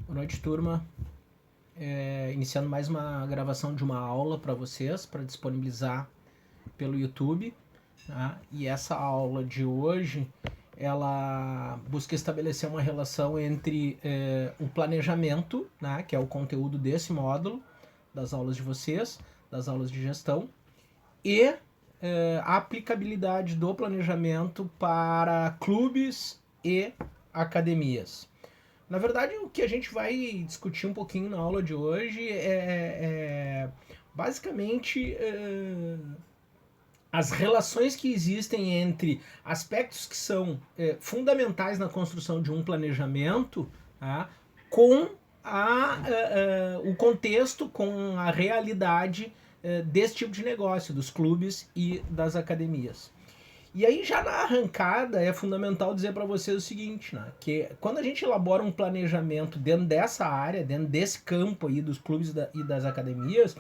Boa noite, turma. Iniciando mais uma gravação de uma aula para vocês, para disponibilizar pelo YouTube. Tá? E essa aula de hoje, ela busca estabelecer uma relação entre o planejamento, né, que é o conteúdo desse módulo, das aulas de vocês, das aulas de gestão, e a aplicabilidade do planejamento para clubes e academias. Na verdade, o que a gente vai discutir um pouquinho na aula de hoje é basicamente as relações que existem entre aspectos que são fundamentais na construção de um planejamento, tá, com o contexto, com a realidade desse tipo de negócio, dos clubes e das academias. E aí, já na arrancada, é fundamental dizer para vocês o seguinte, né? Que quando a gente elabora um planejamento dentro dessa área, dentro desse campo aí dos clubes e das academias,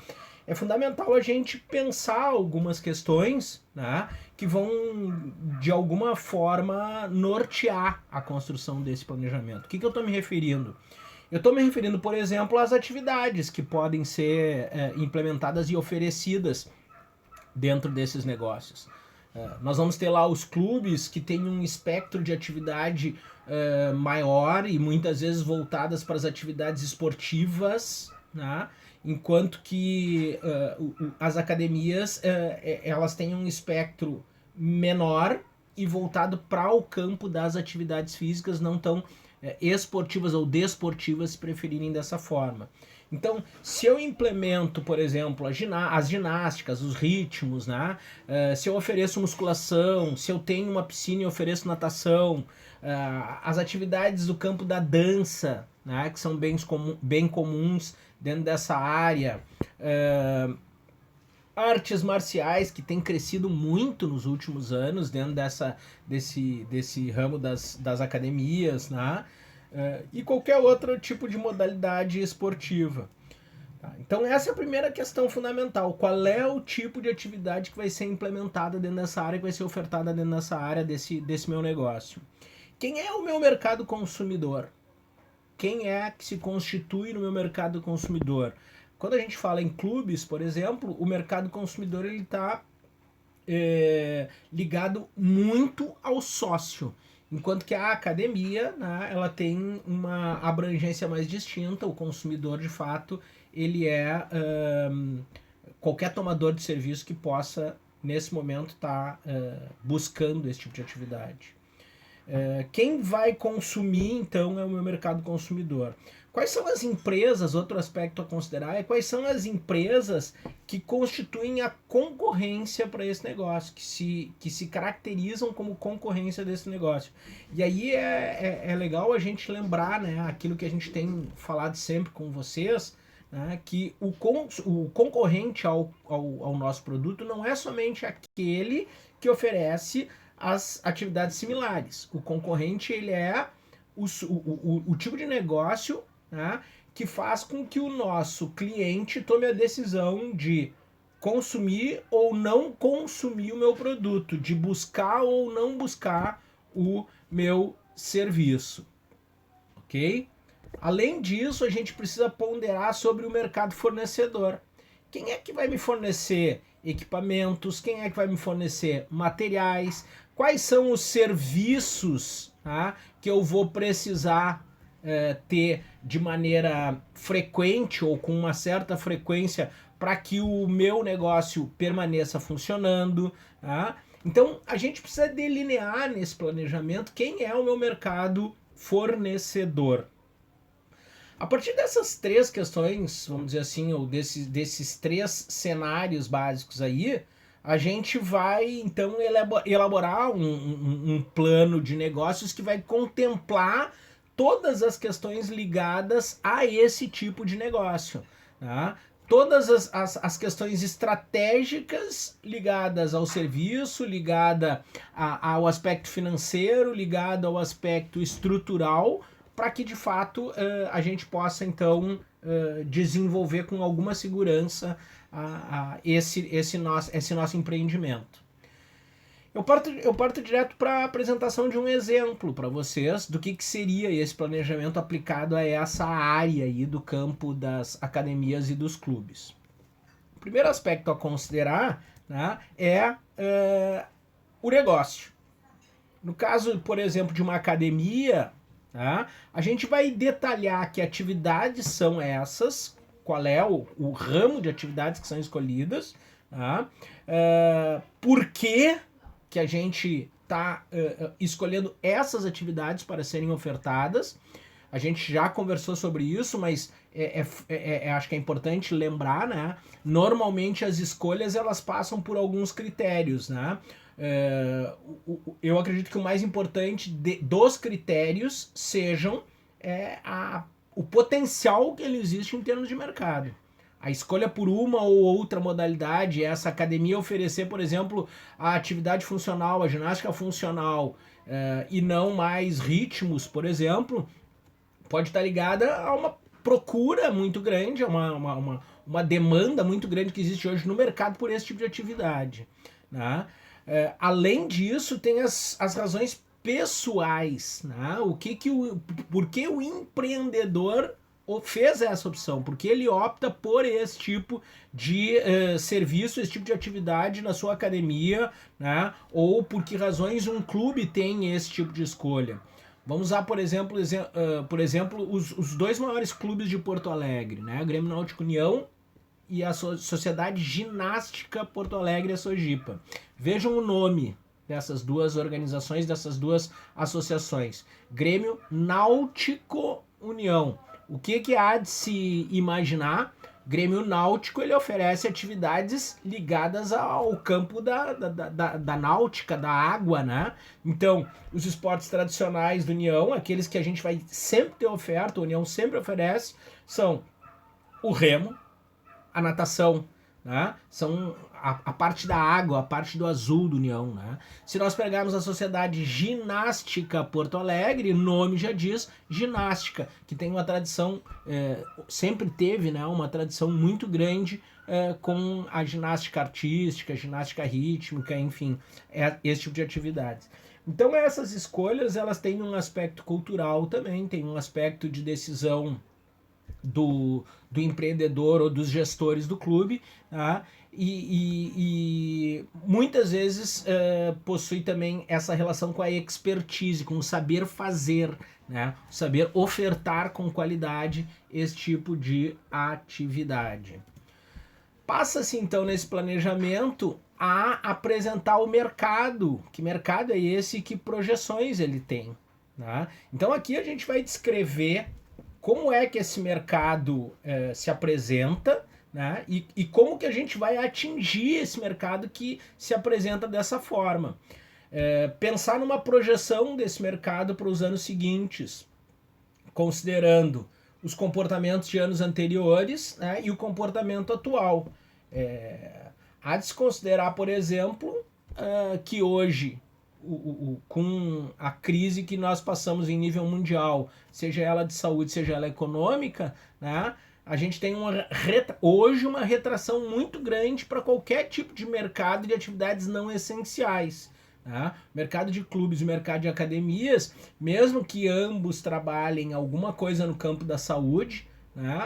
é fundamental a gente pensar algumas questões, né, que vão, de alguma forma, nortear a construção desse planejamento. O que eu estou me referindo? Eu estou me referindo, por exemplo, às atividades que podem ser implementadas e oferecidas dentro desses negócios. Nós vamos ter lá os clubes que têm um espectro de atividade maior e muitas vezes voltadas para as atividades esportivas, né? Enquanto que as academias elas têm um espectro menor e voltado para o campo das atividades físicas, não tão esportivas ou desportivas, se preferirem dessa forma. Então, se eu implemento, por exemplo, as ginásticas, os ritmos, né? Se eu ofereço musculação, se eu tenho uma piscina e ofereço natação, as atividades do campo da dança, né? Que são bem comuns dentro dessa área, artes marciais que tem crescido muito nos últimos anos dentro desse ramo das academias, né? E qualquer outro tipo de modalidade esportiva. Tá? Então essa é a primeira questão fundamental. Qual é o tipo de atividade que vai ser implementada dentro dessa área, que vai ser ofertada dentro dessa área desse meu negócio? Quem é o meu mercado consumidor? Quem é que se constitui no meu mercado consumidor? Quando a gente fala em clubes, por exemplo, o mercado consumidor ele está ligado muito ao sócio. Enquanto que a academia, né, ela tem uma abrangência mais distinta, o consumidor de fato ele é qualquer tomador de serviço que possa nesse momento estar buscando esse tipo de atividade. Quem vai consumir então é o meu mercado consumidor. Quais são as empresas, outro aspecto a considerar é quais são as empresas que constituem a concorrência para esse negócio, que se caracterizam como concorrência desse negócio. E aí é legal a gente lembrar, né, aquilo que a gente tem falado sempre com vocês, né, que o concorrente ao nosso produto não é somente aquele que oferece as atividades similares. O concorrente ele é o tipo de negócio, né, que faz com que o nosso cliente tome a decisão de consumir ou não consumir o meu produto, de buscar ou não buscar o meu serviço, ok? Além disso, a gente precisa ponderar sobre o mercado fornecedor. Quem é que vai me fornecer equipamentos? Quem é que vai me fornecer materiais? Quais são os serviços, tá, que eu vou precisar ter de maneira frequente ou com uma certa frequência para que o meu negócio permaneça funcionando? Tá? Então, a gente precisa delinear nesse planejamento quem é o meu mercado fornecedor. A partir dessas três questões, vamos dizer assim, ou desses três cenários básicos aí, a gente vai então elaborar um plano de negócios que vai contemplar todas as questões ligadas a esse tipo de negócio. Tá? Todas as questões estratégicas ligadas ao serviço, ligada ao aspecto financeiro, ligada ao aspecto estrutural, para que de fato a gente possa então desenvolver com alguma segurança esse nosso empreendimento. Eu parto direto para a apresentação de um exemplo para vocês do que seria esse planejamento aplicado a essa área aí do campo das academias e dos clubes. O primeiro aspecto a considerar, né, o negócio. No caso, por exemplo, de uma academia, tá, a gente vai detalhar que atividades são essas, qual é o ramo de atividades que são escolhidas, tá, por que a gente está escolhendo essas atividades para serem ofertadas. A gente já conversou sobre isso, mas acho que é importante lembrar, né? Normalmente as escolhas elas passam por alguns critérios, né? Eu acredito que o mais importante dos critérios sejam o potencial que ele existe em termos de mercado. A escolha por uma ou outra modalidade, essa academia oferecer, por exemplo, a atividade funcional, a ginástica funcional, e não mais ritmos, por exemplo, pode estar ligada a uma procura muito grande, a uma demanda muito grande que existe hoje no mercado por esse tipo de atividade. Né? Além disso, tem as razões pessoais. Né? Por que o empreendedor fez essa opção? Porque ele opta por esse tipo de serviço, esse tipo de atividade na sua academia, né? Ou por que razões um clube tem esse tipo de escolha. Vamos usar, por exemplo, os dois maiores clubes de Porto Alegre, né? Grêmio Náutico União e a Sociedade Ginástica Porto Alegre, a Sojipa. Vejam o nome dessas duas organizações, dessas duas associações. Grêmio Náutico União. O que há de se imaginar? Grêmio Náutico ele oferece atividades ligadas ao campo da náutica, da água, né? Então, os esportes tradicionais do União, aqueles que a gente vai sempre ter oferta, a União sempre oferece, são o remo, a natação, né? São a parte da água, a parte do azul do União. Né? Se nós pegarmos a Sociedade Ginástica Porto Alegre, o nome já diz ginástica, que tem uma tradição, sempre teve, né, uma tradição muito grande com a ginástica artística, ginástica rítmica, enfim, esse tipo de atividades. Então essas escolhas elas têm um aspecto cultural também, tem um aspecto de decisão do empreendedor ou dos gestores do clube, tá? E muitas vezes possui também essa relação com a expertise, com o saber fazer, né? O saber ofertar com qualidade esse tipo de atividade. Passa-se então nesse planejamento a apresentar o mercado. Que mercado é esse? Que projeções ele tem? Né? Então aqui a gente vai descrever como é que esse mercado se apresenta, né? E como que a gente vai atingir esse mercado que se apresenta dessa forma. Pensar numa projeção desse mercado para os anos seguintes, considerando os comportamentos de anos anteriores, né, e o comportamento atual. Há de se considerar, por exemplo, que hoje, com a crise que nós passamos em nível mundial, seja ela de saúde, seja ela econômica, né, a gente tem hoje uma retração muito grande para qualquer tipo de mercado de atividades não essenciais. Né? O mercado de clubes e o mercado de academias, mesmo que ambos trabalhem alguma coisa no campo da saúde, né,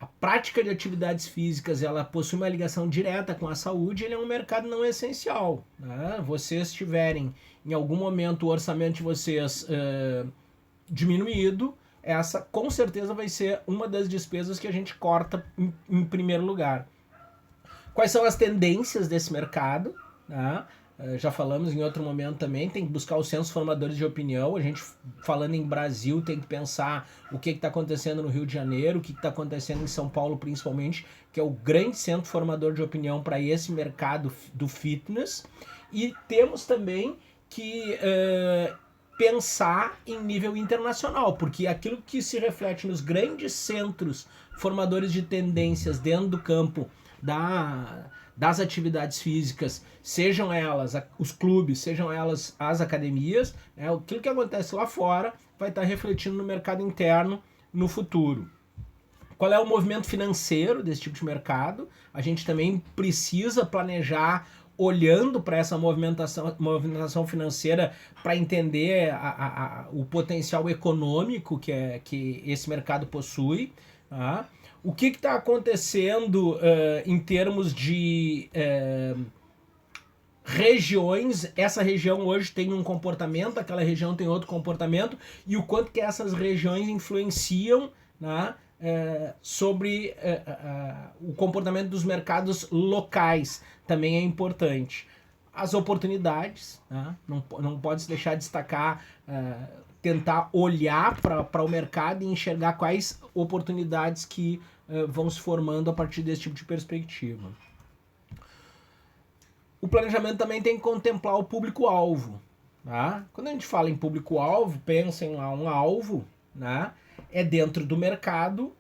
a prática de atividades físicas ela possui uma ligação direta com a saúde, ele é um mercado não essencial. Né? Vocês tiverem em algum momento o orçamento de vocês diminuído, essa com certeza vai ser uma das despesas que a gente corta em primeiro lugar. Quais são as tendências desse mercado? Né? Já falamos em outro momento também, tem que buscar os centros formadores de opinião. A gente, falando em Brasil, tem que pensar o que está acontecendo no Rio de Janeiro, o que está acontecendo em São Paulo, principalmente, que é o grande centro formador de opinião para esse mercado do fitness. E temos também que pensar em nível internacional, porque aquilo que se reflete nos grandes centros formadores de tendências dentro do campo das atividades físicas, sejam elas os clubes, sejam elas as academias, né, aquilo que acontece lá fora vai estar refletindo no mercado interno no futuro. Qual é o movimento financeiro desse tipo de mercado? A gente também precisa planejar olhando para essa movimentação financeira para entender o potencial econômico que esse mercado possui. Tá? O que está acontecendo em termos de regiões? Essa região hoje tem um comportamento, aquela região tem outro comportamento, e o quanto que essas regiões influenciam, né, sobre o comportamento dos mercados locais também é importante. As oportunidades, né, não pode se deixar de destacar, tentar olhar para o mercado e enxergar quais oportunidades que vão se formando a partir desse tipo de perspectiva. O planejamento também tem que contemplar o público-alvo. Tá? Quando a gente fala em público-alvo, pensem lá um alvo, né? É dentro do mercado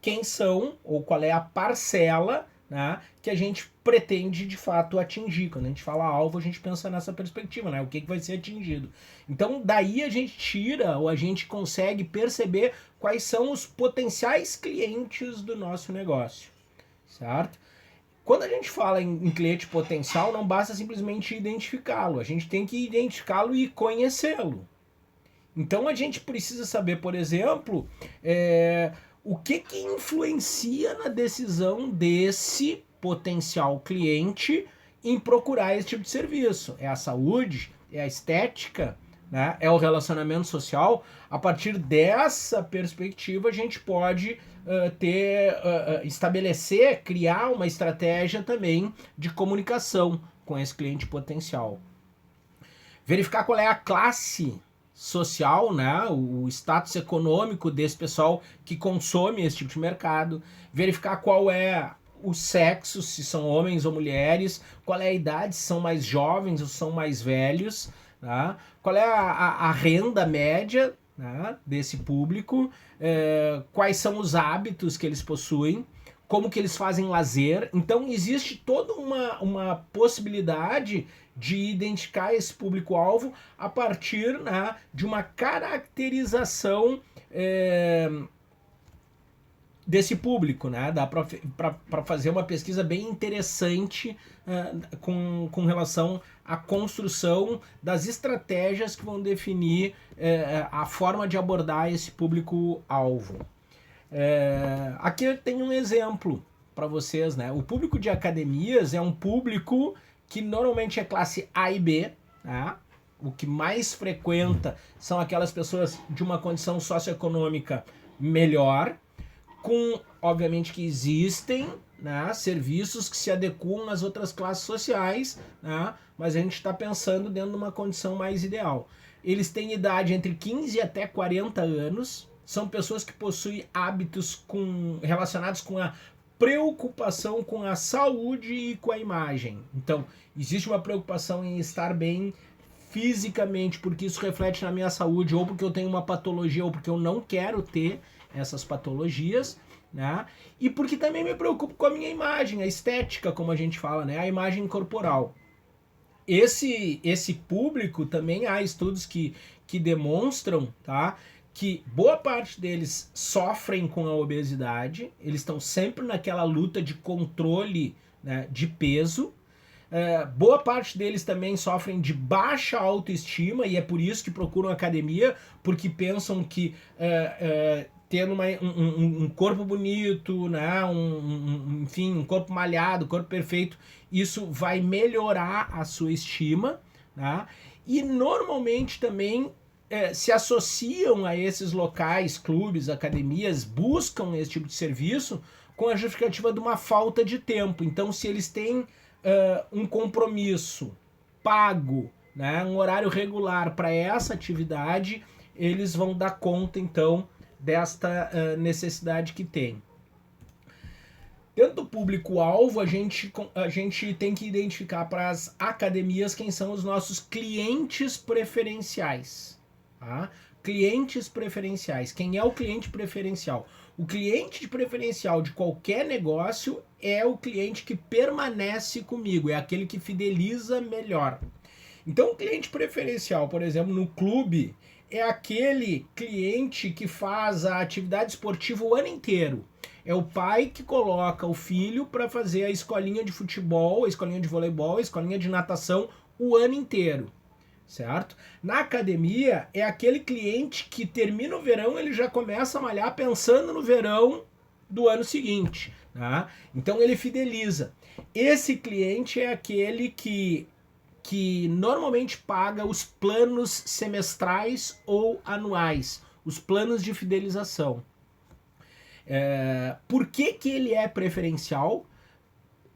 quem são ou qual é a parcela, né, que a gente pretende de fato atingir. Quando a gente fala alvo, a gente pensa nessa perspectiva, né? O que vai ser atingido. Então daí a gente tira ou a gente consegue perceber quais são os potenciais clientes do nosso negócio, certo? Quando a gente fala em cliente potencial, não basta simplesmente identificá-lo, a gente tem que identificá-lo e conhecê-lo. Então a gente precisa saber, por exemplo, o que influencia na decisão desse potencial cliente em procurar esse tipo de serviço. É a saúde? É a estética? Né? É o relacionamento social? A partir dessa perspectiva, a gente pode estabelecer, criar uma estratégia também de comunicação com esse cliente potencial. Verificar qual é a classe social, né, o status econômico desse pessoal que consome esse tipo de mercado, verificar qual é o sexo, se são homens ou mulheres, qual é a idade, se são mais jovens ou são mais velhos, tá? Qual é a renda média, né, desse público, quais são os hábitos que eles possuem, como que eles fazem lazer. Então existe toda uma possibilidade de identificar esse público-alvo a partir, né, de uma caracterização desse público, né? Dá para fazer uma pesquisa bem interessante com relação à construção das estratégias que vão definir a forma de abordar esse público-alvo. Aqui eu tenho um exemplo para vocês, né? O público de academias é um público que normalmente é classe A e B, né? O que mais frequenta são aquelas pessoas de uma condição socioeconômica melhor, obviamente que existem, né, serviços que se adequam às outras classes sociais, né, mas a gente está pensando dentro de uma condição mais ideal. Eles têm idade entre 15 até 40 anos, são pessoas que possuem hábitos relacionados com a preocupação com a saúde e com a imagem. Então, existe uma preocupação em estar bem fisicamente, porque isso reflete na minha saúde, ou porque eu tenho uma patologia, ou porque eu não quero ter essas patologias, né? E porque também me preocupo com a minha imagem, a estética, como a gente fala, né? A imagem corporal. Esse público também há estudos que demonstram, tá, que boa parte deles sofrem com a obesidade, eles estão sempre naquela luta de controle, né, de peso. Boa parte deles também sofrem de baixa autoestima e é por isso que procuram academia, porque pensam que tendo um corpo bonito, né, enfim, um corpo malhado, corpo perfeito, isso vai melhorar a sua estima, né? E normalmente também se associam a esses locais, clubes, academias, buscam esse tipo de serviço com a justificativa de uma falta de tempo. Então, se eles têm um compromisso pago, né, um horário regular para essa atividade, eles vão dar conta, então, desta necessidade que tem. Dentro do público-alvo, a gente tem que identificar para as academias quem são os nossos clientes preferenciais. Tá? Clientes preferenciais. Quem é o cliente preferencial? O cliente preferencial de qualquer negócio é o cliente que permanece comigo, é aquele que fideliza melhor. Então, o cliente preferencial, por exemplo, no clube, é aquele cliente que faz a atividade esportiva o ano inteiro. É o pai que coloca o filho para fazer a escolinha de futebol, a escolinha de voleibol, a escolinha de natação o ano inteiro, certo? Na academia, é aquele cliente que termina o verão, ele já começa a malhar pensando no verão do ano seguinte, tá? Então ele fideliza. Esse cliente é aquele que normalmente paga os planos semestrais ou anuais, os planos de fidelização. Por que ele é preferencial?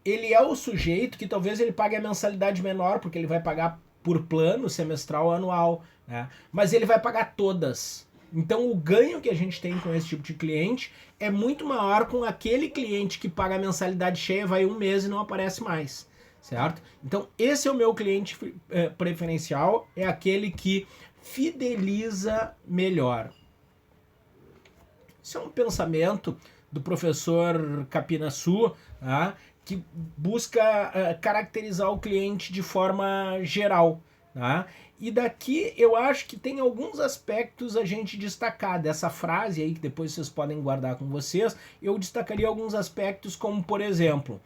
Ele é o sujeito que talvez ele pague a mensalidade menor, porque ele vai pagar por plano semestral ou anual, né? Mas ele vai pagar todas. Então o ganho que a gente tem com esse tipo de cliente é muito maior com aquele cliente que paga a mensalidade cheia, vai um mês e não aparece mais, certo? Então esse é o meu cliente preferencial, é aquele que fideliza melhor. Isso é um pensamento do professor Capinassu, tá? Que busca caracterizar o cliente de forma geral, tá? E daqui eu acho que tem alguns aspectos a gente destacar dessa frase aí, que depois vocês podem guardar com vocês. Eu destacaria alguns aspectos como, por exemplo,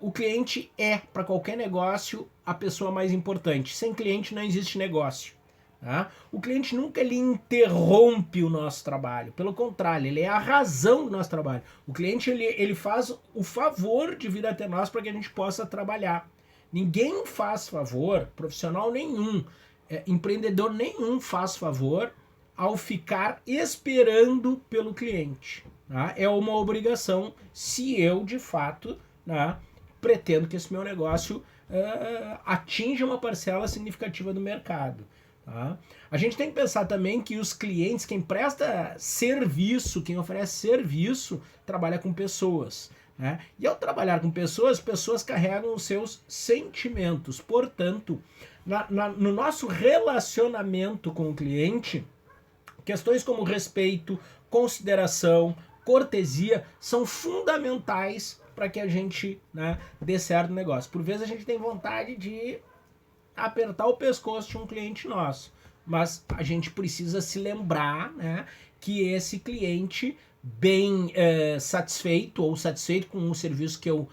o cliente é, para qualquer negócio, a pessoa mais importante. Sem cliente não existe negócio. Tá? O cliente nunca ele interrompe o nosso trabalho, pelo contrário, ele é a razão do nosso trabalho. O cliente ele faz o favor de vir até nós para que a gente possa trabalhar. Ninguém faz favor, profissional nenhum, empreendedor nenhum faz favor ao ficar esperando pelo cliente. Tá? É uma obrigação se eu, de fato, tá, pretendo que esse meu negócio atinja uma parcela significativa do mercado. Tá? A gente tem que pensar também que os clientes, quem presta serviço, quem oferece serviço, trabalha com pessoas. Né? E ao trabalhar com pessoas, pessoas carregam os seus sentimentos. Portanto, no nosso relacionamento com o cliente, questões como respeito, consideração, cortesia são fundamentais para que a gente, né, dê certo no negócio. Por vezes a gente tem vontade de apertar o pescoço de um cliente nosso, mas a gente precisa se lembrar, né, que esse cliente bem satisfeito ou satisfeito com o serviço que eu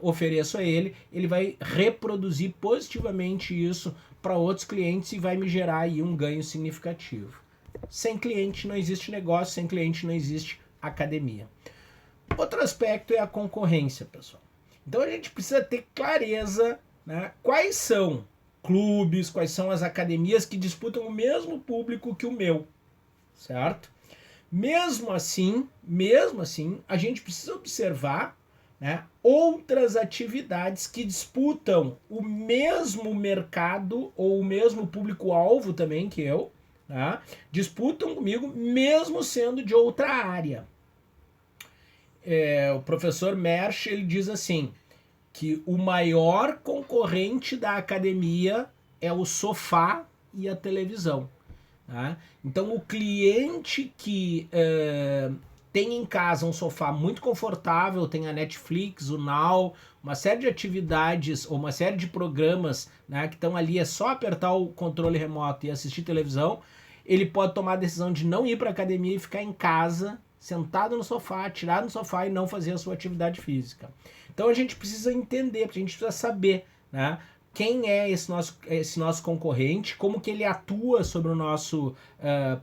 ofereço a ele, ele vai reproduzir positivamente isso para outros clientes e vai me gerar aí um ganho significativo. Sem cliente não existe negócio, sem cliente não existe academia. Outro aspecto é a concorrência, pessoal. Então a gente precisa ter clareza, né, quais são clubes, quais são as academias que disputam o mesmo público que o meu, certo? Mesmo assim, a gente precisa observar, né, outras atividades que disputam o mesmo mercado ou o mesmo público-alvo também que eu, tá? Disputam comigo mesmo sendo de outra área. O professor Mersch, ele diz assim, que o maior concorrente da academia é o sofá e a televisão. Tá? Então, o cliente que tem em casa um sofá muito confortável, tem a Netflix, o Now, uma série de atividades ou uma série de programas, né, que estão ali, é só apertar o controle remoto e assistir televisão, ele pode tomar a decisão de não ir para a academia e ficar em casa, sentado no sofá, tirado no sofá e não fazer a sua atividade física. Então a gente precisa entender, a gente precisa saber, né, quem é esse nosso concorrente, como que ele atua sobre o nosso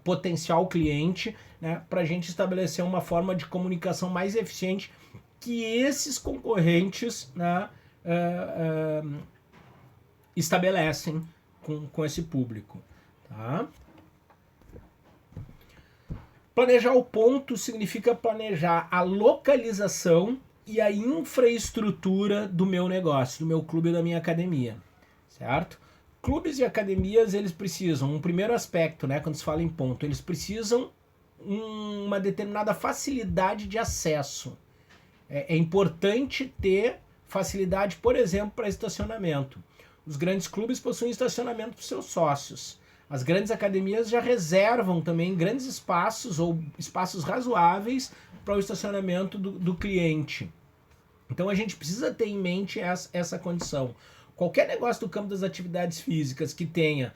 potencial cliente, né, para a gente estabelecer uma forma de comunicação mais eficiente que esses concorrentes, né, estabelecem com esse público. Tá? Planejar o ponto significa planejar a localização e a infraestrutura do meu negócio, do meu clube e da minha academia, certo? Clubes e academias, eles precisam, um primeiro aspecto, né, quando se fala em ponto, eles precisam uma determinada facilidade de acesso. É importante ter facilidade, por exemplo, para estacionamento. Os grandes clubes possuem estacionamento para os seus sócios. As grandes academias já reservam também grandes espaços ou espaços razoáveis para o estacionamento do cliente. Então a gente precisa ter em mente essa condição. Qualquer negócio do campo das atividades físicas que tenha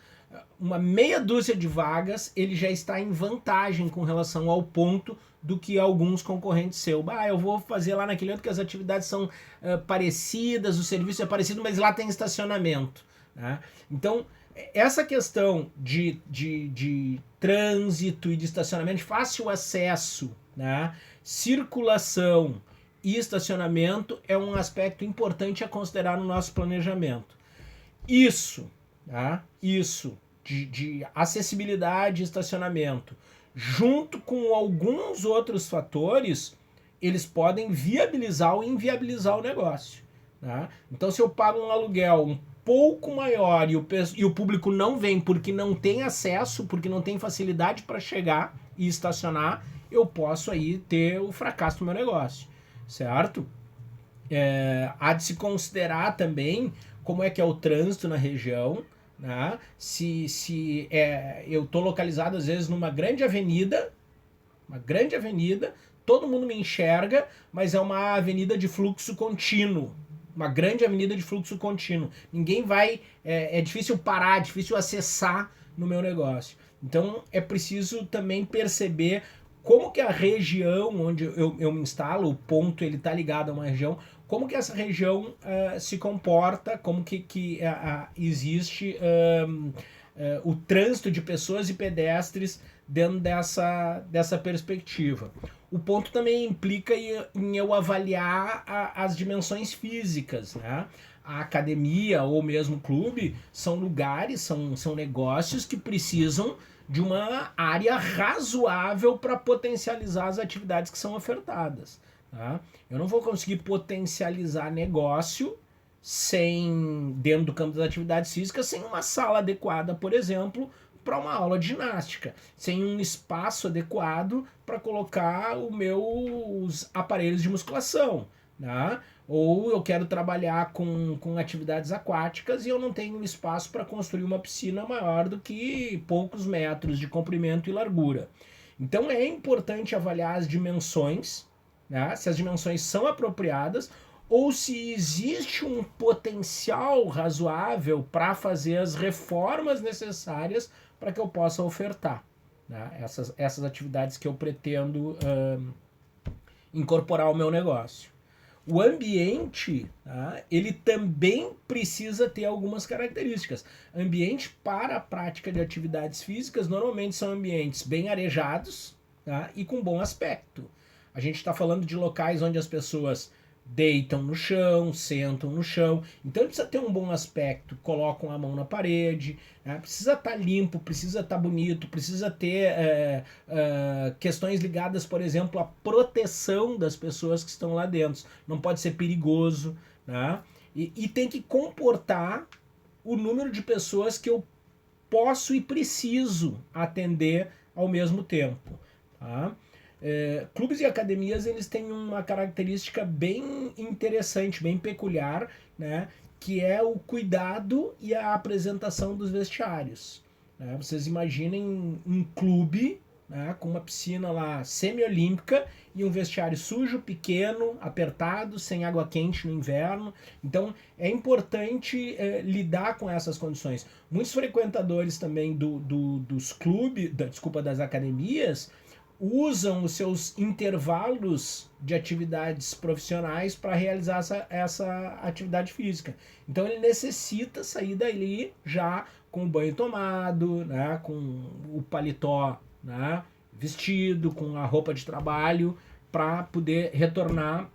uma meia dúzia de vagas, ele já está em vantagem com relação ao ponto do que alguns concorrentes seu. Eu vou fazer lá naquele outro que as atividades são parecidas, o serviço é parecido, mas lá tem estacionamento. Né? Então, essa questão de trânsito e de estacionamento, de fácil acesso, né? Circulação e estacionamento é um aspecto importante a considerar no nosso planejamento. Isso, tá? Isso de acessibilidade e estacionamento, junto com alguns outros fatores, eles podem viabilizar ou inviabilizar o negócio. Tá? Então, se eu pago um aluguel um pouco maior e o público não vem porque não tem acesso, porque não tem facilidade para chegar e estacionar, eu posso aí ter o fracasso do meu negócio, certo? Há de se considerar também como é que é o trânsito na região, né? Se eu estou localizado às vezes numa grande avenida, todo mundo me enxerga, mas é uma avenida de fluxo contínuo, uma grande avenida de fluxo contínuo. Ninguém vai, é difícil parar, é difícil acessar no meu negócio. Então é preciso também perceber como que a região onde eu me instalo, o ponto ele está ligado a uma região, como que essa região se comporta, como que existe o trânsito de pessoas e pedestres dentro dessa perspectiva. O ponto também implica em eu avaliar as dimensões físicas, né? A academia ou mesmo o clube são lugares, são negócios que precisam de uma área razoável para potencializar as atividades que são ofertadas. Tá? Eu não vou conseguir potencializar negócio dentro do campo das atividades físicas, sem uma sala adequada, por exemplo, para uma aula de ginástica, sem um espaço adequado para colocar os meus aparelhos de musculação. Né? Ou eu quero trabalhar com atividades aquáticas e eu não tenho espaço para construir uma piscina maior do que poucos metros de comprimento e largura. Então é importante avaliar as dimensões, né? Se as dimensões são apropriadas ou se existe um potencial razoável para fazer as reformas necessárias para que eu possa ofertar, né? essas atividades que eu pretendo incorporar ao meu negócio. O ambiente, tá, ele também precisa ter algumas características. Ambiente para a prática de atividades físicas normalmente são ambientes bem arejados, tá, e com bom aspecto. A gente está falando de locais onde as pessoas deitam no chão, sentam no chão, então precisa ter um bom aspecto, colocam a mão na parede, né? Precisa estar limpo, precisa estar bonito, precisa ter questões ligadas, por exemplo, à proteção das pessoas que estão lá dentro, não pode ser perigoso, né? E tem que comportar o número de pessoas que eu posso e preciso atender ao mesmo tempo, tá? Clubes e academias eles têm uma característica bem interessante, bem peculiar, né, que é o cuidado e a apresentação dos vestiários. Né? Vocês imaginem um clube, né, com uma piscina lá semi-olímpica e um vestiário sujo, pequeno, apertado, sem água quente no inverno. Então é importante lidar com essas condições. Muitos frequentadores também dos clubes, das academias, usam os seus intervalos de atividades profissionais para realizar essa atividade física. Então ele necessita sair dali já com o banho tomado, né, com o paletó, né, vestido, com a roupa de trabalho, para poder retornar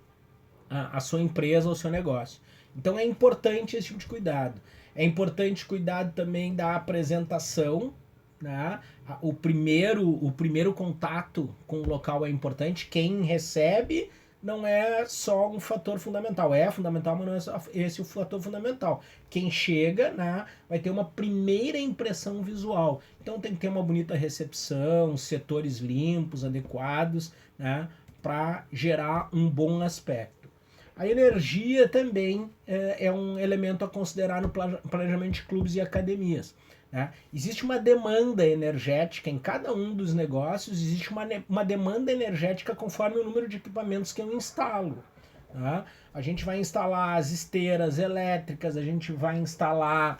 a sua empresa ou seu negócio. Então é importante esse tipo de cuidado. É importante cuidado também da apresentação, né? O primeiro contato com o local é importante. Quem recebe não é só um fator fundamental. É fundamental, mas não é só esse o fator fundamental. Quem chega, né, vai ter uma primeira impressão visual. Então tem que ter uma bonita recepção, setores limpos, adequados, né, para gerar um bom aspecto. A energia também é um elemento a considerar no planejamento de clubes e academias. Né? Existe uma demanda energética em cada um dos negócios, existe uma demanda energética conforme o número de equipamentos que eu instalo. Tá? A gente vai instalar as esteiras elétricas, a gente vai instalar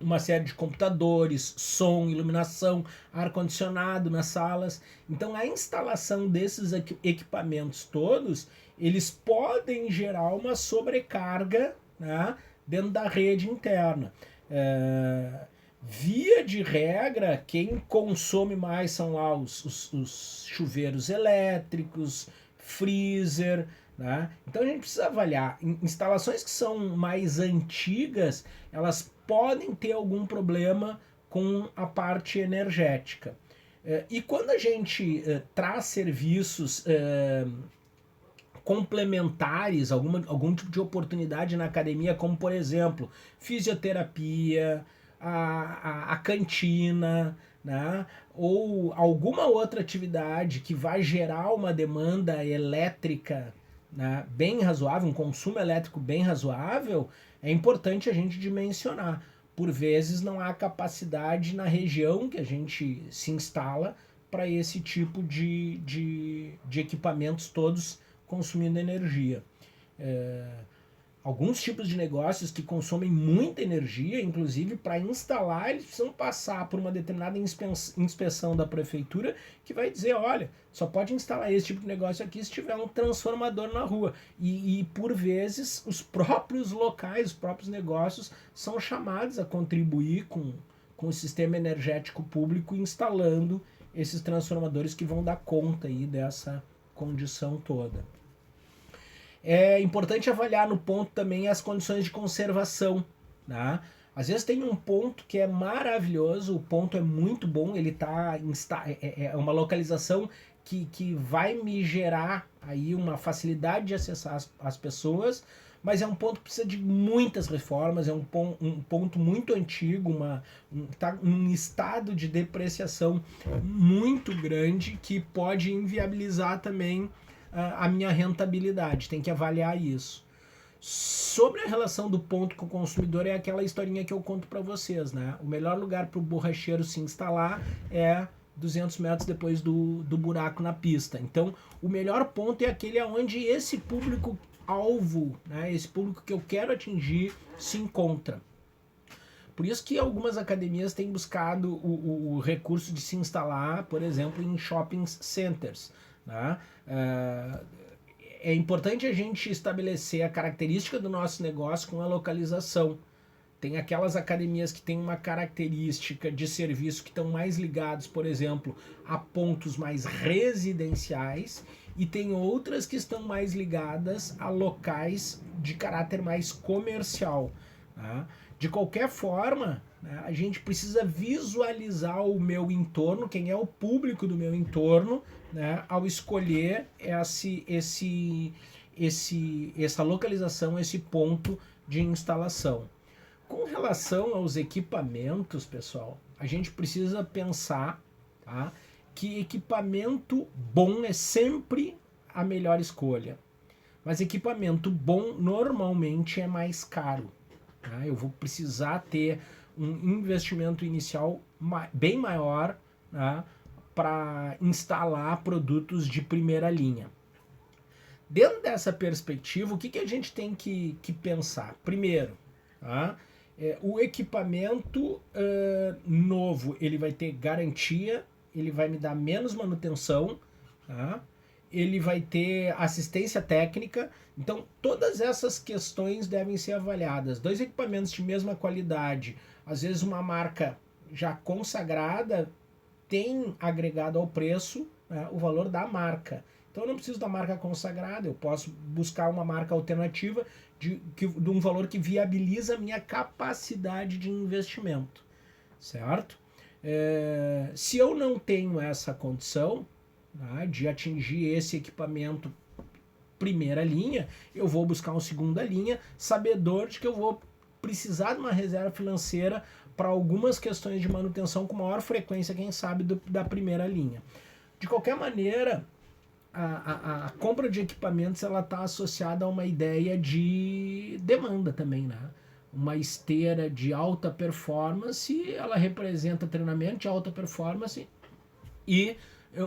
uma série de computadores, som, iluminação, ar-condicionado nas salas. Então a instalação desses equipamentos todos, eles podem gerar uma sobrecarga, né, dentro da rede interna. Via de regra, quem consome mais são lá os chuveiros elétricos, freezer, né? Então a gente precisa avaliar. Instalações que são mais antigas, elas podem ter algum problema com a parte energética. E quando a gente traz serviços complementares, algum tipo de oportunidade na academia, como por exemplo, fisioterapia, a cantina, né? Ou alguma outra atividade que vai gerar uma demanda elétrica, né, bem razoável, um consumo elétrico bem razoável, é importante a gente dimensionar. Por vezes não há capacidade na região que a gente se instala para esse tipo de equipamentos todos consumindo energia. Alguns tipos de negócios que consomem muita energia, inclusive para instalar, eles precisam passar por uma determinada inspeção da prefeitura que vai dizer, olha, só pode instalar esse tipo de negócio aqui se tiver um transformador na rua. E por vezes os próprios locais, os próprios negócios são chamados a contribuir com o sistema energético público instalando esses transformadores que vão dar conta aí dessa condição toda. É importante avaliar no ponto também as condições de conservação, né? Às vezes tem um ponto que é maravilhoso, o ponto é muito bom, ele tá é uma localização que vai me gerar aí uma facilidade de acessar as pessoas, mas é um ponto que precisa de muitas reformas, é um ponto muito antigo, tá um estado de depreciação muito grande que pode inviabilizar também a minha rentabilidade, tem que avaliar isso. Sobre a relação do ponto com o consumidor, é aquela historinha que eu conto para vocês, né? O melhor lugar para o borracheiro se instalar é 200 metros depois do buraco na pista. Então, o melhor ponto é aquele onde esse público-alvo, né, esse público que eu quero atingir, se encontra. Por isso que algumas academias têm buscado o recurso de se instalar, por exemplo, em shopping centers, né? É importante a gente estabelecer a característica do nosso negócio com a localização. Tem aquelas academias que têm uma característica de serviço que estão mais ligados, por exemplo, a pontos mais residenciais, e tem outras que estão mais ligadas a locais de caráter mais comercial, tá? De qualquer forma, né, a gente precisa visualizar o meu entorno, quem é o público do meu entorno, né, ao escolher essa localização, esse ponto de instalação. Com relação aos equipamentos, pessoal, a gente precisa pensar, tá, que equipamento bom é sempre a melhor escolha. Mas equipamento bom normalmente é mais caro. Tá? Eu vou precisar ter um investimento inicial bem maior, tá, para instalar produtos de primeira linha. Dentro dessa perspectiva, o que a gente tem que pensar? Primeiro, tá, o equipamento novo, ele vai ter garantia, ele vai me dar menos manutenção, tá? Ele vai ter assistência técnica. Então, todas essas questões devem ser avaliadas. Dois equipamentos de mesma qualidade, às vezes uma marca já consagrada tem agregado ao preço, né, o valor da marca. Então, eu não preciso da marca consagrada, eu posso buscar uma marca alternativa de um valor que viabiliza a minha capacidade de investimento, certo? Se eu não tenho essa condição, tá, de atingir esse equipamento primeira linha, eu vou buscar uma segunda linha, sabedor de que eu vou precisar de uma reserva financeira para algumas questões de manutenção com maior frequência, quem sabe, da primeira linha. De qualquer maneira, a compra de equipamentos ela está associada a uma ideia de demanda também, né? Uma esteira de alta performance, ela representa treinamento de alta performance e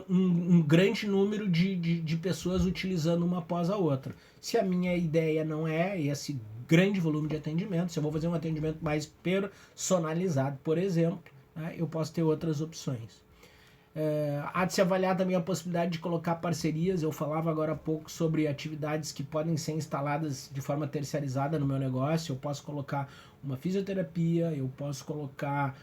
um grande número de pessoas utilizando uma após a outra. Se a minha ideia não é esse grande volume de atendimento. Se eu vou fazer um atendimento mais personalizado, por exemplo, né, eu posso ter outras opções. Há de se avaliar também a possibilidade de colocar parcerias. Eu falava agora há pouco sobre atividades que podem ser instaladas de forma terceirizada no meu negócio. Eu posso colocar uma fisioterapia, eu posso colocar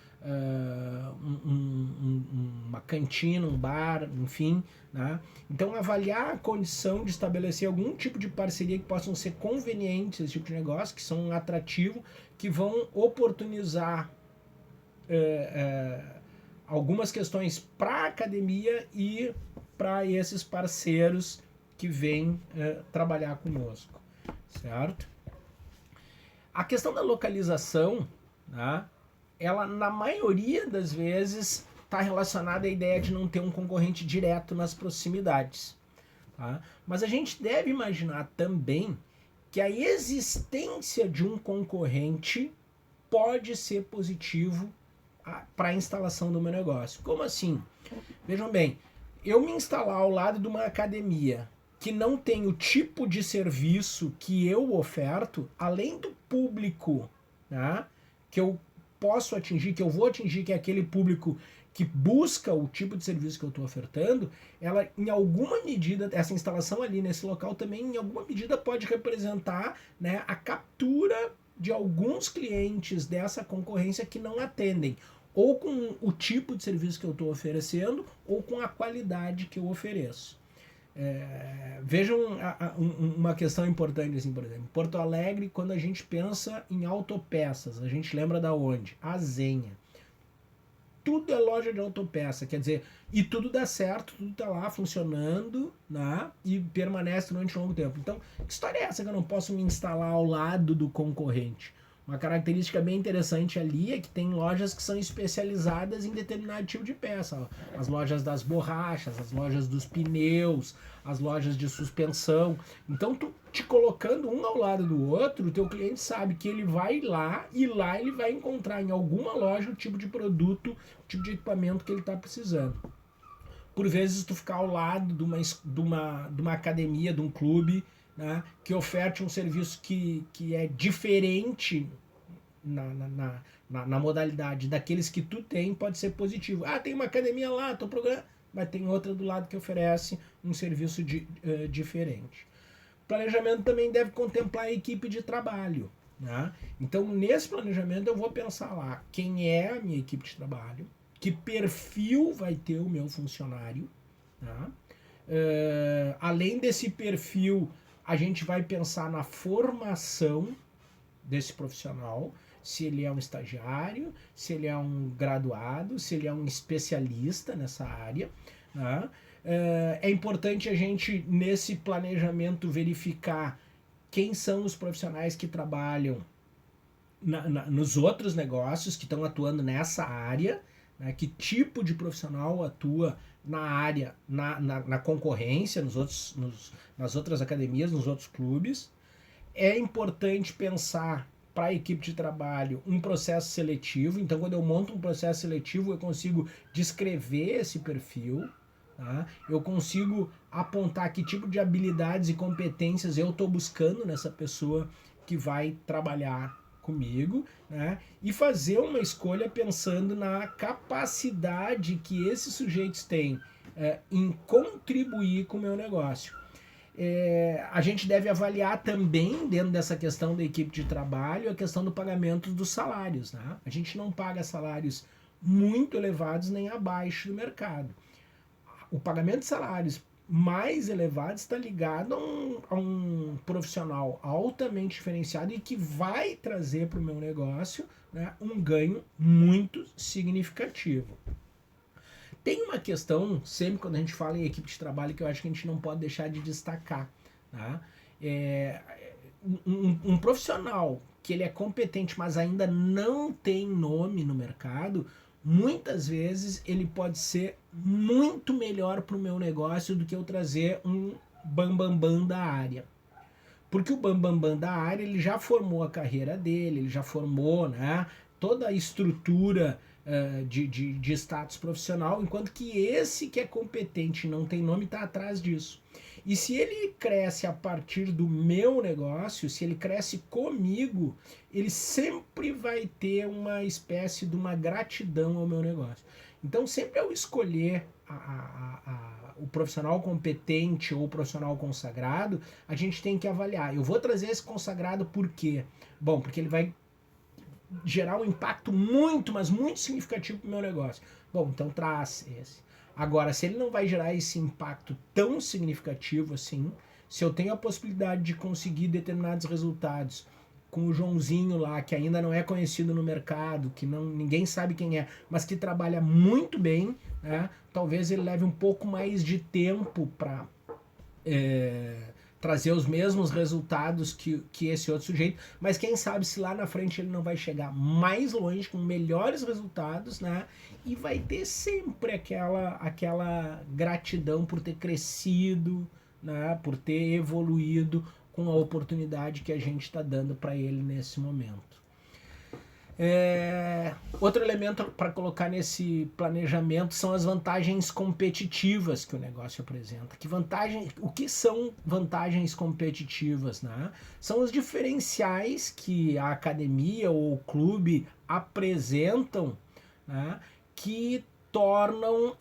uma cantina, um bar, enfim, né? Então avaliar a condição de estabelecer algum tipo de parceria que possam ser convenientes, esse tipo de negócio, que são atrativos, que vão oportunizar algumas questões para a academia e para esses parceiros que vêm trabalhar conosco, certo? A questão da localização, né, ela na maioria das vezes está relacionada à ideia de não ter um concorrente direto nas proximidades, tá? Mas a gente deve imaginar também que a existência de um concorrente pode ser positivo para a instalação do meu negócio. Como assim? Vejam bem, eu me instalar ao lado de uma academia que não tem o tipo de serviço que eu oferto, além do público, né, que eu posso atingir, que eu vou atingir, que é aquele público que busca o tipo de serviço que eu estou ofertando, ela em alguma medida, essa instalação ali nesse local também em alguma medida pode representar, né, a captura de alguns clientes dessa concorrência que não atendem, ou com o tipo de serviço que eu estou oferecendo, ou com a qualidade que eu ofereço. Vejam uma questão importante, assim, por exemplo, Porto Alegre, quando a gente pensa em autopeças, a gente lembra da onde? A Zenha. Tudo é loja de autopeça, quer dizer, e tudo dá certo, tudo tá lá funcionando, né, e permanece durante um longo tempo. Então, que história é essa que eu não posso me instalar ao lado do concorrente? Uma característica bem interessante ali é que tem lojas que são especializadas em determinado tipo de peça. As lojas das borrachas, as lojas dos pneus, as lojas de suspensão. Então, tu te colocando um ao lado do outro, o teu cliente sabe que ele vai lá e lá ele vai encontrar em alguma loja o tipo de produto, o tipo de equipamento que ele está precisando. Por vezes, tu ficar ao lado de uma academia, de um clube, né, que oferte um serviço que é diferente na modalidade daqueles que tu tem, pode ser positivo. Ah, tem uma academia lá, tô programando, mas tem outra do lado que oferece um serviço diferente. O planejamento também deve contemplar a equipe de trabalho, né? Então, nesse planejamento, eu vou pensar lá quem é a minha equipe de trabalho, que perfil vai ter o meu funcionário, tá? Além desse perfil, a gente vai pensar na formação desse profissional, se ele é um estagiário, se ele é um graduado, se ele é um especialista nessa área, né? É importante a gente, nesse planejamento, verificar quem são os profissionais que trabalham nos outros negócios que estão atuando nessa área, né? Que tipo de profissional atua na área, na concorrência, nas outras academias, nos outros clubes. É importante pensar para a equipe de trabalho um processo seletivo. Então, quando eu monto um processo seletivo, eu consigo descrever esse perfil, tá? Eu consigo apontar que tipo de habilidades e competências eu estou buscando nessa pessoa que vai trabalhar comigo, né? E fazer uma escolha pensando na capacidade que esses sujeitos têm em contribuir com o meu negócio. A gente deve avaliar também, dentro dessa questão da equipe de trabalho, a questão do pagamento dos salários, né? A gente não paga salários muito elevados nem abaixo do mercado. O pagamento de salários mais elevados está ligado a um profissional altamente diferenciado e que vai trazer para o meu negócio, né, um ganho muito significativo. Tem uma questão, sempre quando a gente fala em equipe de trabalho, que eu acho que a gente não pode deixar de destacar, tá? Um profissional que ele é competente, mas ainda não tem nome no mercado, muitas vezes ele pode ser muito melhor para o meu negócio do que eu trazer um bambambam da área. Porque o bambambam da área, ele já formou a carreira dele, ele já formou, né, toda a estrutura de status profissional, enquanto que esse que é competente e não tem nome está atrás disso. E se ele cresce a partir do meu negócio, se ele cresce comigo, ele sempre vai ter uma espécie de uma gratidão ao meu negócio. Então, sempre ao escolher o profissional competente ou o profissional consagrado, a gente tem que avaliar. Eu vou trazer esse consagrado por quê? Bom, porque ele vai gerar um impacto muito, mas muito significativo para o meu negócio. Bom, então traz esse. Agora, se ele não vai gerar esse impacto tão significativo assim, se eu tenho a possibilidade de conseguir determinados resultados com o Joãozinho lá, que ainda não é conhecido no mercado, que não, ninguém sabe quem é, mas que trabalha muito bem, né? Talvez ele leve um pouco mais de tempo para trazer os mesmos resultados que esse outro sujeito, mas quem sabe se lá na frente ele não vai chegar mais longe, com melhores resultados, né? E vai ter sempre aquela gratidão por ter crescido, né? Por ter evoluído com a oportunidade que a gente está dando para ele nesse momento. Outro elemento para colocar nesse planejamento são as vantagens competitivas que o negócio apresenta. O que são vantagens competitivas, né? São os diferenciais que a academia ou o clube apresentam, né? Que tornam,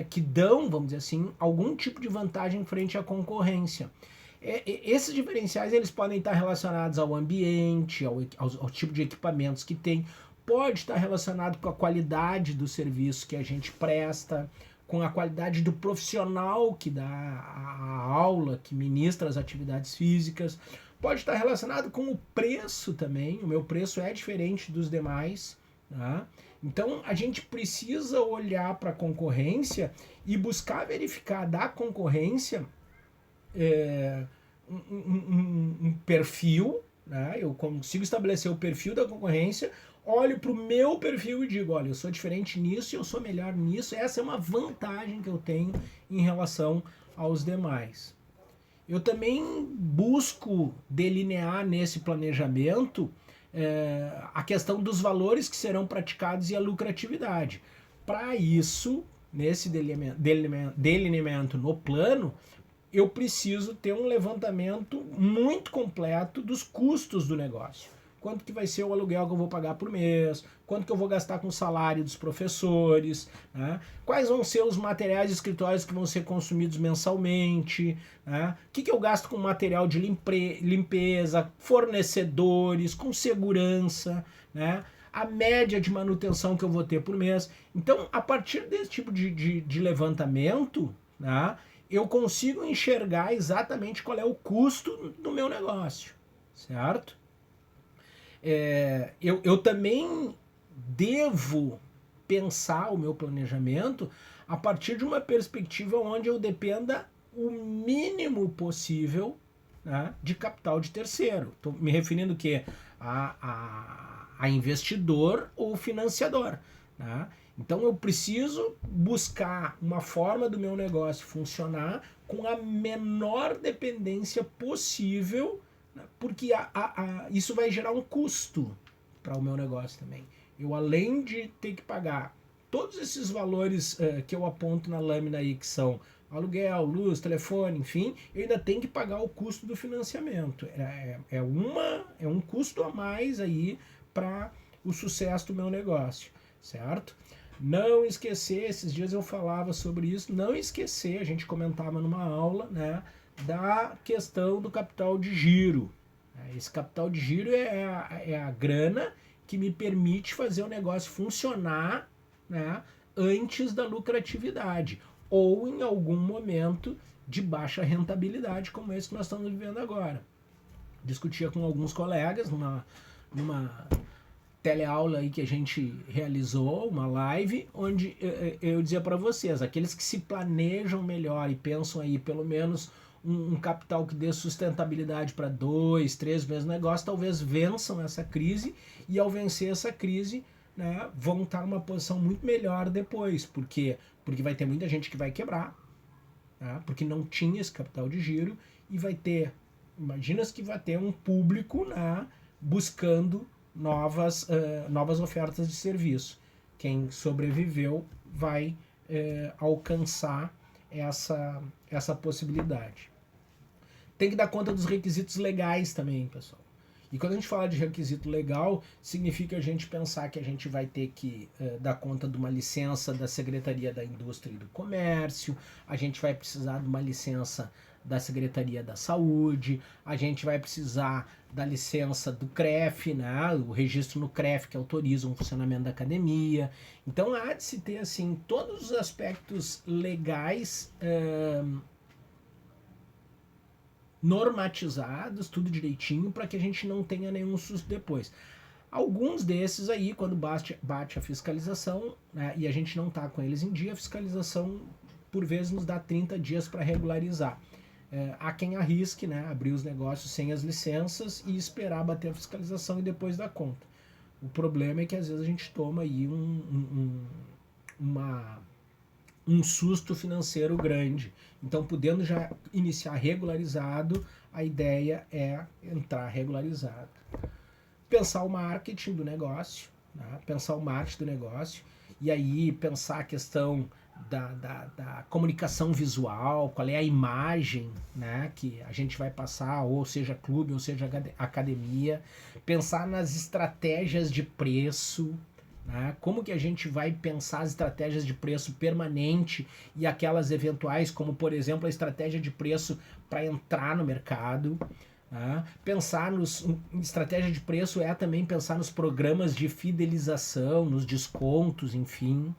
que dão, vamos dizer assim, algum tipo de vantagem frente à concorrência. Esses diferenciais eles podem estar relacionados ao ambiente, ao tipo de equipamentos que tem, pode estar relacionado com a qualidade do serviço que a gente presta, com a qualidade do profissional que dá a aula, que ministra as atividades físicas, pode estar relacionado com o preço também, o meu preço é diferente dos demais, tá? Então a gente precisa olhar para a concorrência e buscar verificar da concorrência um perfil, né? Eu consigo estabelecer o perfil da concorrência, olho para o meu perfil e digo, olha, eu sou diferente nisso e eu sou melhor nisso, essa é uma vantagem que eu tenho em relação aos demais. Eu também busco delinear nesse planejamento a questão dos valores que serão praticados e a lucratividade. Para isso, nesse delineamento no plano, eu preciso ter um levantamento muito completo dos custos do negócio. Quanto que vai ser o aluguel que eu vou pagar por mês, quanto que eu vou gastar com o salário dos professores, né? Quais vão ser os materiais de escritórios que vão ser consumidos mensalmente, né? O que eu gasto com material de limpeza, fornecedores, com segurança, né? A média de manutenção que eu vou ter por mês. Então, a partir desse tipo de levantamento, né, eu consigo enxergar exatamente qual é o custo do meu negócio, certo? Eu também devo pensar o meu planejamento a partir de uma perspectiva onde eu dependa o mínimo possível, né, de capital de terceiro. Estou me referindo o quê? A investidor ou financiador, né? Então eu preciso buscar uma forma do meu negócio funcionar com a menor dependência possível, né? Porque isso vai gerar um custo para o meu negócio também. Eu, além de ter que pagar todos esses valores que eu aponto na lâmina aí, que são aluguel, luz, telefone, enfim, eu ainda tenho que pagar o custo do financiamento. É um custo a mais aí para o sucesso do meu negócio, certo? Não esquecer, esses dias eu falava sobre isso, não esquecer, a gente comentava numa aula, né, da questão do capital de giro. Esse capital de giro é a grana que me permite fazer o negócio funcionar, né, antes da lucratividade, ou em algum momento de baixa rentabilidade, como esse que nós estamos vivendo agora. Discutia com alguns colegas numa teleaula aí que a gente realizou, uma live, onde eu dizia para vocês, aqueles que se planejam melhor e pensam aí pelo menos um capital que dê sustentabilidade para 2, 3 meses de negócio, talvez vençam essa crise, e ao vencer essa crise, né, vão estar numa posição muito melhor depois. Por quê? Porque vai ter muita gente que vai quebrar, né, porque não tinha esse capital de giro, e vai ter, imagina que vai ter um público, né, buscando novas ofertas de serviço. quem sobreviveu vai alcançar essa possibilidade. Tem que dar conta dos requisitos legais também, pessoal. E quando a gente fala de requisito legal, significa a gente pensar que a gente vai ter que dar conta de uma licença da Secretaria da Indústria e do Comércio, a gente vai precisar de uma licença da Secretaria da Saúde, a gente vai precisar da licença do CREF, né? O registro no CREF que autoriza um funcionamento da academia. Então há de se ter assim, todos os aspectos legais normatizados, tudo direitinho, para que a gente não tenha nenhum susto depois. Alguns desses aí, quando bate a fiscalização, né, e a gente não está com eles em dia, a fiscalização por vezes nos dá 30 dias para regularizar. Há quem arrisque, né, abrir os negócios sem as licenças e esperar bater a fiscalização e depois dar conta. O problema é que às vezes a gente toma aí um susto financeiro grande. Então, podendo já iniciar regularizado, a ideia é entrar regularizado. Pensar o marketing do negócio, né? Pensar o marketing do negócio, e aí pensar a questão da comunicação visual, qual é a imagem, né, que a gente vai passar, ou seja clube, ou seja academia, pensar nas estratégias de preço, né, como que a gente vai pensar as estratégias de preço permanente e aquelas eventuais, como por exemplo a estratégia de preço para entrar no mercado. Pensar em estratégia de preço é também pensar nos programas de fidelização, nos descontos, enfim.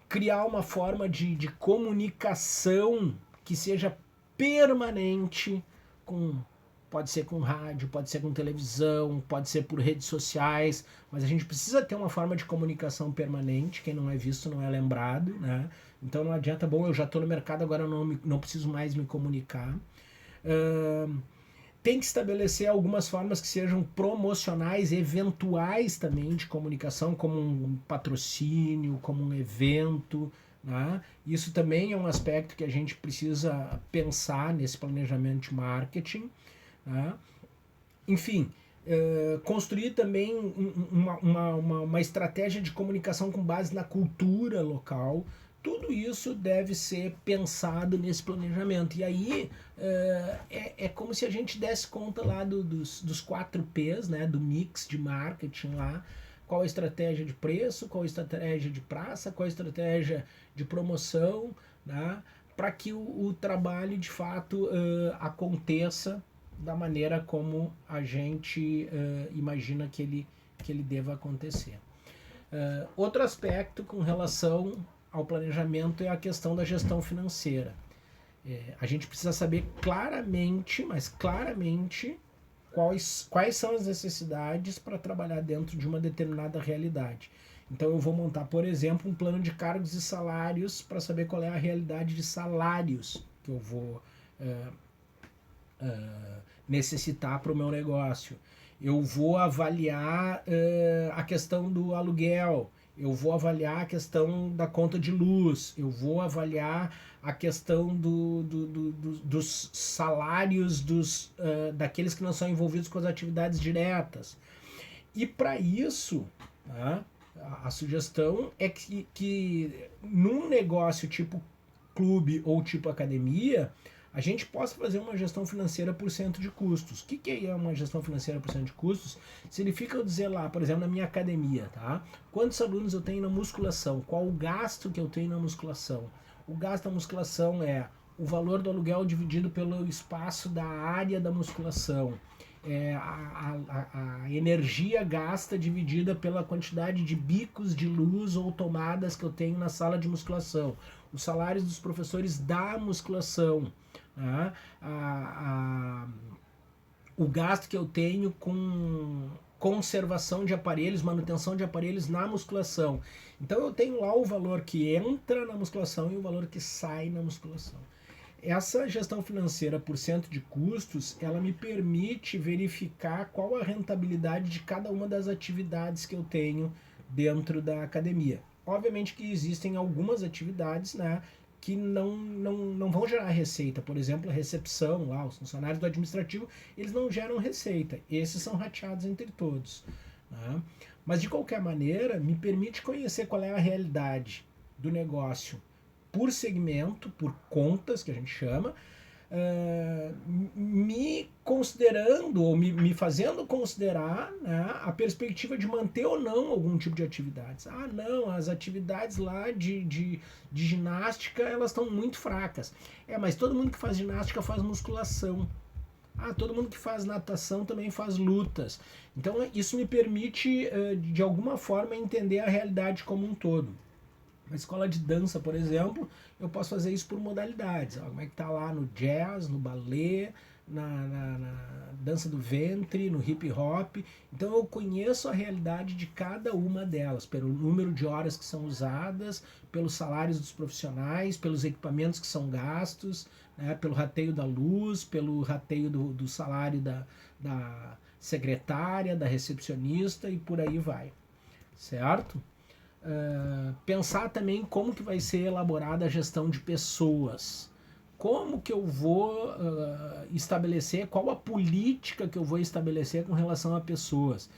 Criar uma forma de comunicação que seja permanente, pode ser com rádio, pode ser com televisão, pode ser por redes sociais, mas a gente precisa ter uma forma de comunicação permanente, quem não é visto não é lembrado, né? Então não adianta, bom, eu já estou no mercado, agora eu não preciso mais me comunicar. Tem que estabelecer algumas formas que sejam promocionais, eventuais também de comunicação, como um patrocínio, como um evento, né? Isso também é um aspecto que a gente precisa pensar nesse planejamento de marketing, né? Enfim, construir também uma estratégia de comunicação com base na cultura local. Tudo isso deve ser pensado nesse planejamento. E aí é como se a gente desse conta lá dos 4 P's, né, do mix de marketing lá. Qual a estratégia de preço, qual a estratégia de praça, qual a estratégia de promoção, né, para que o trabalho de fato aconteça da maneira como a gente imagina que ele deva acontecer. Outro aspecto com relação ao planejamento é a questão da gestão financeira. A gente precisa saber claramente, mas claramente, quais são as necessidades para trabalhar dentro de uma determinada realidade. Então eu vou montar, por exemplo, um plano de cargos e salários para saber qual é a realidade de salários que eu vou necessitar para o meu negócio. Eu vou avaliar a questão do aluguel, eu vou avaliar a questão da conta de luz, eu vou avaliar a questão dos salários daqueles que não são envolvidos com as atividades diretas. E para isso, né, a sugestão é que num negócio tipo clube ou tipo academia, a gente possa fazer uma gestão financeira por cento de custos. O que é uma gestão financeira por cento de custos? Significa eu dizer lá, por exemplo, na minha academia, tá? Quantos alunos eu tenho na musculação? Qual o gasto que eu tenho na musculação? O gasto da musculação é o valor do aluguel dividido pelo espaço da área da musculação. A energia gasta dividida pela quantidade de bicos de luz ou tomadas que eu tenho na sala de musculação. Os salários dos professores da musculação. Né? O gasto que eu tenho com conservação de aparelhos, manutenção de aparelhos na musculação. Então eu tenho lá o valor que entra na musculação e o valor que sai na musculação. Essa gestão financeira por cento de custos, ela me permite verificar qual a rentabilidade de cada uma das atividades que eu tenho dentro da academia. Obviamente que existem algumas atividades, né, que não vão gerar receita. Por exemplo, a recepção, lá, os funcionários do administrativo, eles não geram receita. Esses são rateados entre todos. Né? Mas de qualquer maneira, me permite conhecer qual é a realidade do negócio por segmento, por contas, que a gente chama, me considerando ou me fazendo considerar, né, a perspectiva de manter ou não algum tipo de atividades. Ah, não, as atividades lá de ginástica, elas estão muito fracas. Mas todo mundo que faz ginástica faz musculação. Ah, todo mundo que faz natação também faz lutas. Então isso me permite, de alguma forma, entender a realidade como um todo. Uma escola de dança, por exemplo, eu posso fazer isso por modalidades. Como é que tá lá no jazz, no ballet, na dança do ventre, no hip hop. Então eu conheço a realidade de cada uma delas, pelo número de horas que são usadas, pelos salários dos profissionais, pelos equipamentos que são gastos, né, pelo rateio da luz, pelo rateio do salário da secretária, da recepcionista e por aí vai. Certo? Pensar também como que vai ser elaborada a gestão de pessoas. Como que eu vou estabelecer, qual a política que eu vou estabelecer com relação a pessoas.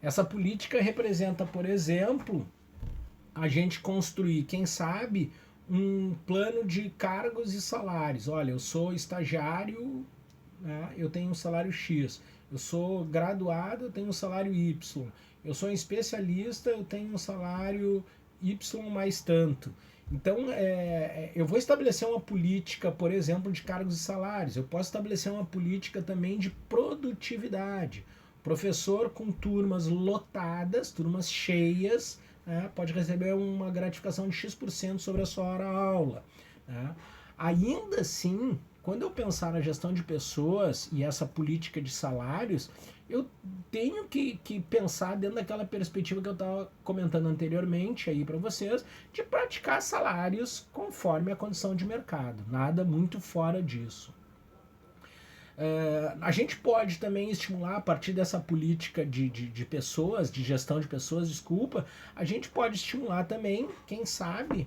Essa política representa, por exemplo, a gente construir, quem sabe, um plano de cargos e salários. Olha, eu sou estagiário, né, eu tenho um salário X. Eu sou graduado, eu tenho um salário Y. Eu sou um especialista, eu tenho um salário Y mais tanto. Então, eu vou estabelecer uma política, por exemplo, de cargos e salários. Eu posso estabelecer uma política também de produtividade. Professor com turmas lotadas, turmas cheias, né, pode receber uma gratificação de X% sobre a sua hora-aula. Né? Ainda assim, quando eu pensar na gestão de pessoas e essa política de salários, eu tenho que pensar dentro daquela perspectiva que eu estava comentando anteriormente aí para vocês, de praticar salários conforme a condição de mercado. Nada muito fora disso. A gente pode também estimular, a partir dessa política de pessoas, de gestão de pessoas, desculpa, a gente pode estimular também, quem sabe,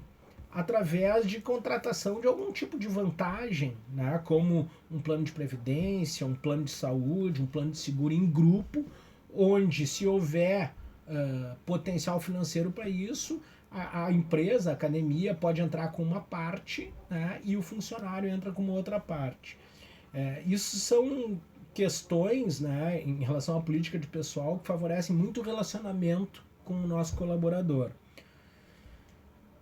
através de contratação de algum tipo de vantagem, né? Como um plano de previdência, um plano de saúde, um plano de seguro em grupo, onde, se houver potencial financeiro para isso, a empresa, a academia, pode entrar com uma parte, né? E o funcionário entra com uma outra parte. Isso são questões, né, em relação à política de pessoal que favorecem muito o relacionamento com o nosso colaborador.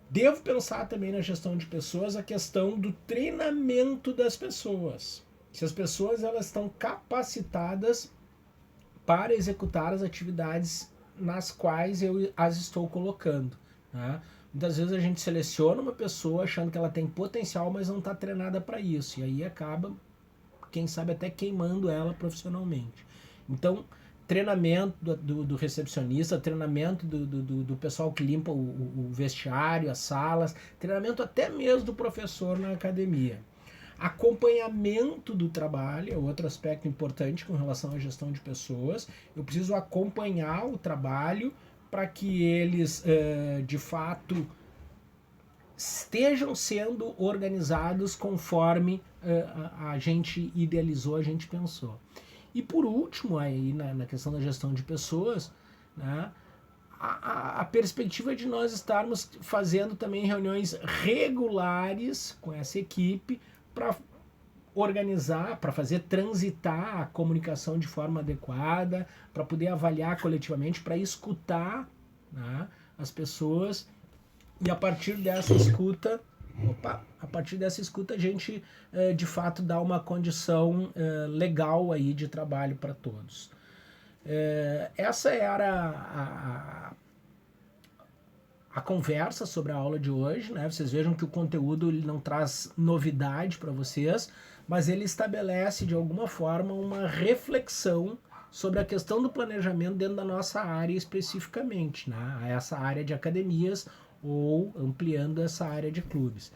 Devo pensar também na gestão de pessoas a questão do treinamento das pessoas. Se as pessoas elas estão capacitadas para executar as atividades nas quais eu as estou colocando. Né? Muitas vezes a gente seleciona uma pessoa achando que ela tem potencial, mas não está treinada para isso. E aí acaba, quem sabe, até queimando ela profissionalmente. Então, treinamento do recepcionista, treinamento do pessoal que limpa o vestiário, as salas, treinamento até mesmo do professor na academia. Acompanhamento do trabalho é outro aspecto importante com relação à gestão de pessoas. Eu preciso acompanhar o trabalho para que eles, de fato, estejam sendo organizados conforme a gente idealizou, a gente pensou. E por último, aí na questão da gestão de pessoas, né, a perspectiva de nós estarmos fazendo também reuniões regulares com essa equipe para organizar, para fazer transitar a comunicação de forma adequada, para poder avaliar coletivamente, para escutar, né, as pessoas. E a partir dessa escuta, a gente de fato dá uma condição legal aí de trabalho para todos. Essa era a conversa sobre a aula de hoje, né? Vocês vejam que o conteúdo ele não traz novidade para vocês, mas ele estabelece de alguma forma uma reflexão sobre a questão do planejamento dentro da nossa área especificamente, né? Essa área de academias ou ampliando essa área de clubes.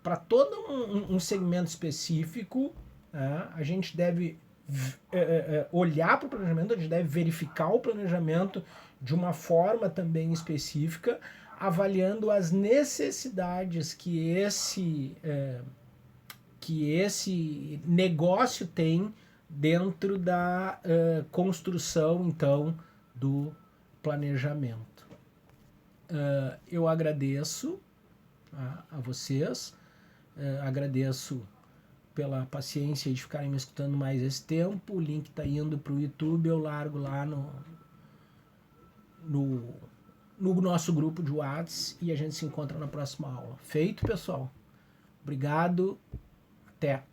Para todo um segmento específico, a gente deve olhar para o planejamento, a gente deve verificar o planejamento de uma forma também específica, avaliando as necessidades que esse negócio tem dentro da construção, então, do planejamento. Eu agradeço a vocês, agradeço pela paciência de ficarem me escutando mais esse tempo. O link está indo para o YouTube, eu largo lá no nosso grupo de WhatsApp e a gente se encontra na próxima aula. Feito, pessoal? Obrigado. Até.